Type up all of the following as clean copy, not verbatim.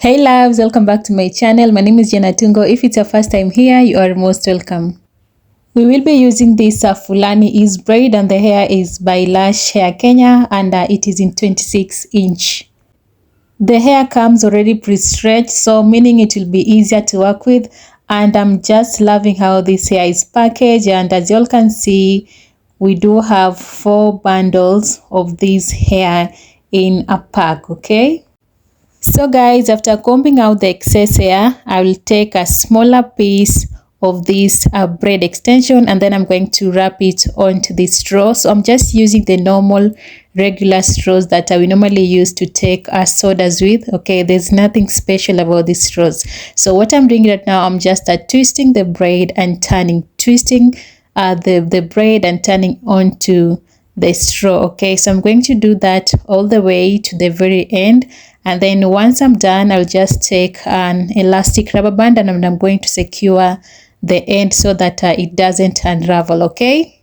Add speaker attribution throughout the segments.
Speaker 1: Hey loves, welcome back to my channel. My name is Jana Tungo. If it's your first time here, you are most welcome. We will be using this Fulani EZBRAID and the hair is by Lush Hair Kenya and it is in 26-inch. The hair comes already pre-stretched, so meaning it will be easier to work with, and I'm just loving how this hair is packaged. And as you all can see, we do have 4 bundles of this hair in a pack, okay? So guys, after combing out the excess hair, I will take a smaller piece of this braid extension and then I'm going to wrap it onto the straw. So I'm just using the normal regular straws that we normally use to take our sodas with. Okay, there's nothing special about these straws. So what I'm doing right now, I'm just twisting the braid and turning, twisting the braid and turning onto the straw. Okay, so I'm going to do that all the way to the very end, and then once I'm done, I'll just take an elastic rubber band and I'm going to secure the end so that it doesn't unravel. Okay,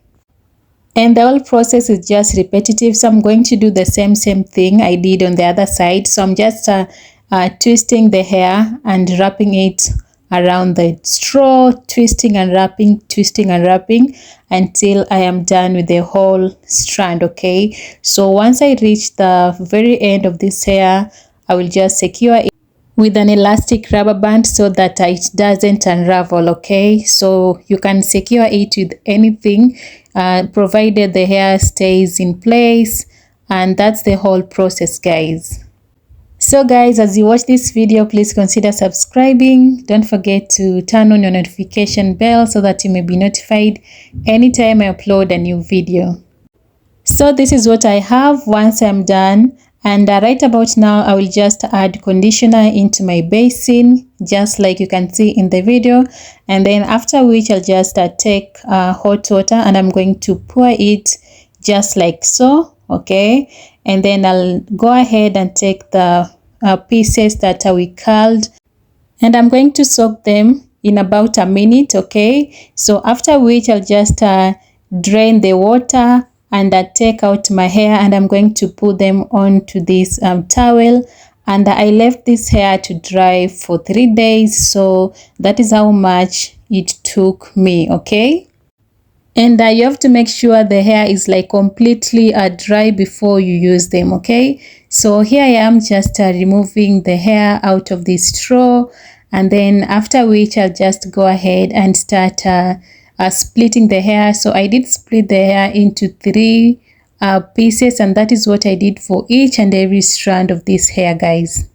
Speaker 1: and the whole process is just repetitive, so I'm going to do the same thing I did on the other side. So I'm just twisting the hair and wrapping it around the straw, twisting and wrapping until I am done with the whole strand. Okay, so once I reach the very end of this hair, I will just secure it with an elastic rubber band so that it doesn't unravel. Okay, so you can secure it with anything provided the hair stays in place, and that's the whole process, guys. So guys, as you watch this video, please consider subscribing. Don't forget to turn on your notification bell so that you may be notified anytime I upload a new video. So this is what I have once I'm done, and right about now I will just add conditioner into my basin, just like you can see in the video, and then after which I'll just take hot water and I'm going to pour it just like so. Okay, and then I'll go ahead and take the pieces that we curled and I'm going to soak them in about a minute. Okay, so after which I'll just drain the water and take out my hair and I'm going to put them onto this towel, and I left this hair to dry for 3 days, so that is how much it took me. Okay, and you have to make sure the hair is like completely dry before you use them. Okay, so here I am just removing the hair out of this straw, and then after which I'll just go ahead and start splitting the hair. So I did split the hair into 3 pieces, and that is what I did for each and every strand of this hair, guys.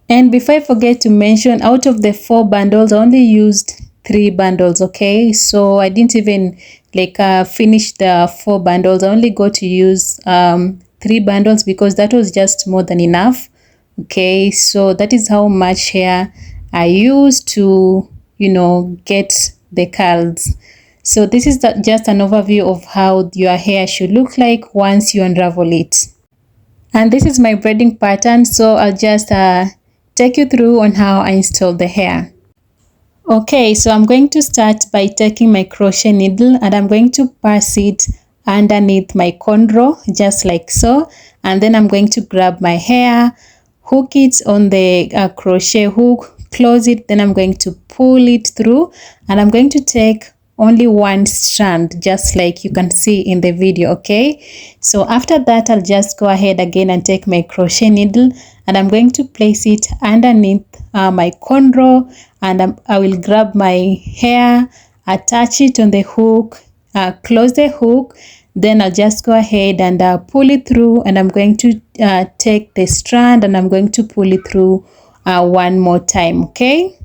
Speaker 1: And before I forget to mention, out of the 4 bundles I only used 3 bundles. Okay, so I didn't even like finish the 4 bundles. I only got to use 3 bundles because that was just more than enough. Okay, so that is how much hair I used to, you know, get the curls. So this is just an overview of how your hair should look like once you unravel it. And this is my braiding pattern, so I'll just take you through on how I install the hair. Okay, so I'm going to start by taking my crochet needle and I'm going to pass it underneath my cornrow just like so, and then I'm going to grab my hair, hook it on the crochet hook, close it, then I'm going to pull it through and I'm going to take only 1 strand just like you can see in the video. Okay, so after that I'll just go ahead again and take my crochet needle and I'm going to place it underneath my cornrow, and I will grab my hair, attach it on the hook, close the hook, then I'll just go ahead and pull it through, and I'm going to take the strand and I'm going to pull it through 1 more time. Okay,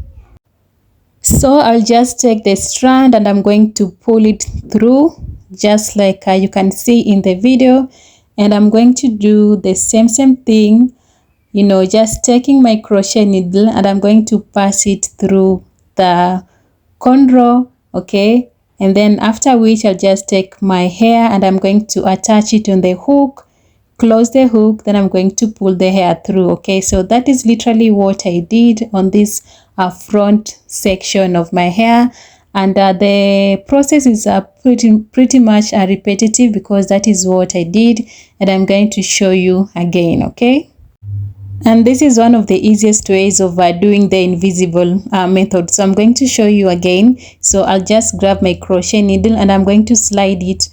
Speaker 1: so I'll just take the strand and I'm going to pull it through just like you can see in the video, and I'm going to do the same thing, you know, just taking my crochet needle and I'm going to pass it through the cornrow. Okay, and then after which I'll just take my hair and I'm going to attach it on the hook, close the hook, then I'm going to pull the hair through. Okay, so that is literally what I did on this front section of my hair, and the process is pretty much repetitive because that is what I did, and I'm going to show you again. Okay, And this is one of the easiest ways of doing the invisible method. So I'm going to show you again. So I'll just grab my crochet needle and I'm going to slide it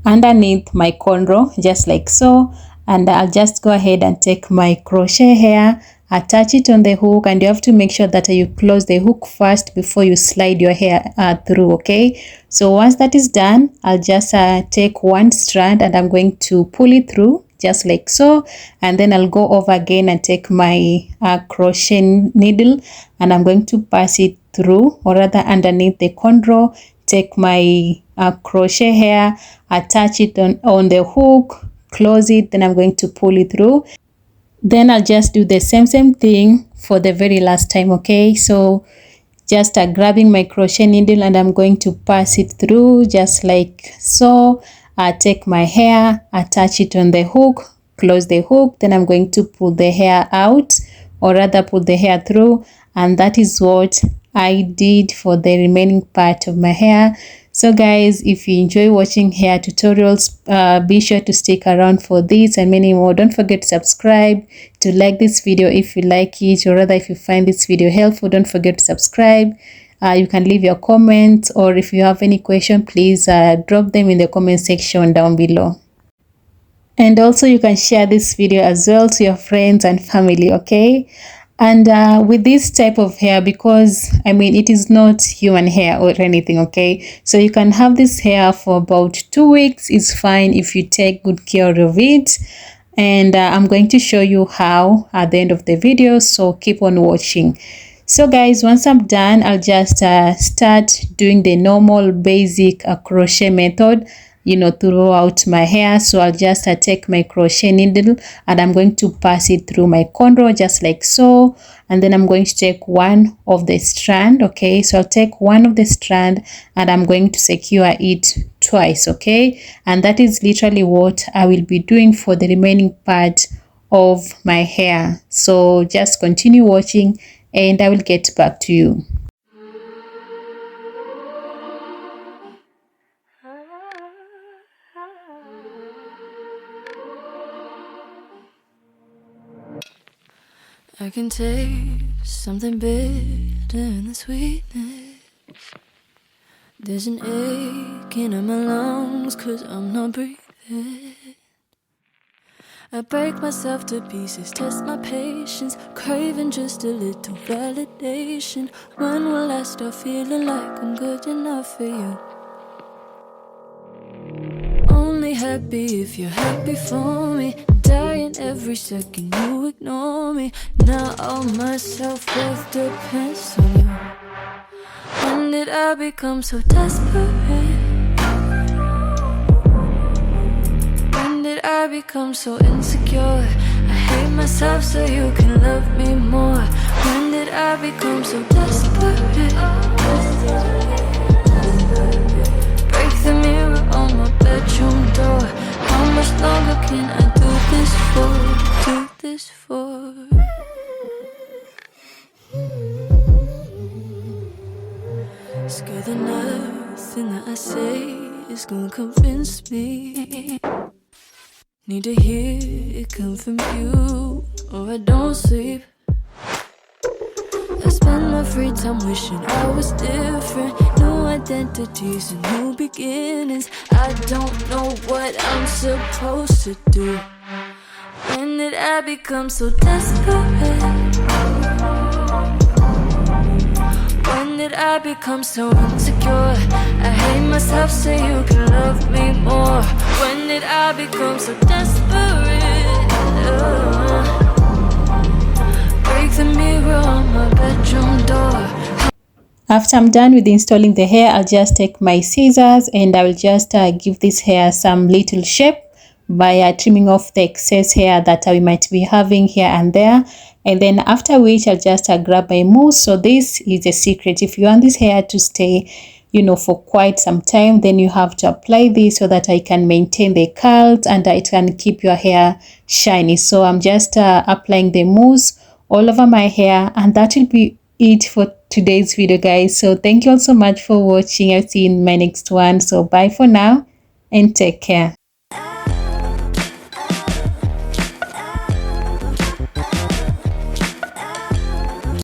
Speaker 1: underneath my cornrow, just like so. And I'll just go ahead and take my crochet hair, attach it on the hook, and you have to make sure that you close the hook first before you slide your hair through, okay? So once that is done, I'll just take one strand and I'm going to pull it through, just like so. And then I'll go over again and take my crochet needle and I'm going to pass it through, or rather underneath the cornrow, take my crochet hair, attach it on the hook, close it, then I'm going to pull it through. Then I'll just do the same thing for the very last time, okay? So just grabbing my crochet needle and I'm going to pass it through, just like so. Take my hair, attach it on the hook, close the hook, then I'm going to pull the hair out, or rather pull the hair through, and that is what I did for the remaining part of my hair. So guys, if you enjoy watching hair tutorials, be sure to stick around for this and many more. Don't forget to subscribe, to like this video if you like it, or rather if you find this video helpful, don't forget to subscribe. You can leave your comments, or if you have any question, please drop them in the comment section down below. And also you can share this video as well to your friends and family, okay? And with this type of hair, because I mean it is not human hair or anything, okay? So you can have this hair for about 2 weeks. It's fine if you take good care of it. And I'm going to show you how at the end of the video, so keep on watching. So guys, once I'm done, I'll just start doing the normal basic crochet method, you know, throughout my hair. So I'll just take my crochet needle and I'm going to pass it through my cornrow, just like so. And then I'm going to take one of the strand, okay? So I'll take one of the strand and I'm going to secure it twice, okay? And that is literally what I will be doing for the remaining part of my hair. So just continue watching and I will get back to you.
Speaker 2: I can taste something bitter in the sweetness. There's an aching in my lungs 'cause I'm not breathing. I break myself to pieces, test my patience, craving just a little validation. When will I start feeling like I'm good enough for you? Only happy if you're happy for me. Dying every second you ignore me. Now all my self-worth depends on you. When did I become so desperate? When did I become so insecure? I hate myself so you can love me more. When did I become so desperate? Break the mirror on my bedroom door. How much longer can I do this for? Do this for? Scared that nothing that I say is gonna convince me. Need to hear it come from you, or I don't sleep. I spend my free time wishing I was different. New identities and new beginnings. I don't know what I'm supposed to do. When did I become so desperate? When did I become so insecure? I hate myself so you can love me more. When did I become so desperate? Break the mirror on my bedroom door.
Speaker 1: After I'm done with installing the hair, I'll just take my scissors and I will just give this hair some little shape by trimming off the excess hair that we might be having here and there. And then after which I'll just grab my mousse. So this is a secret. If you want this hair to stay, you know, for quite some time, then you have to apply this so that I can maintain the curls and it can keep your hair shiny. So I'm just applying the mousse all over my hair, and that will be it for today's video, guys. So thank you all so much for watching. I'll see you in my next one. So bye for now and take care.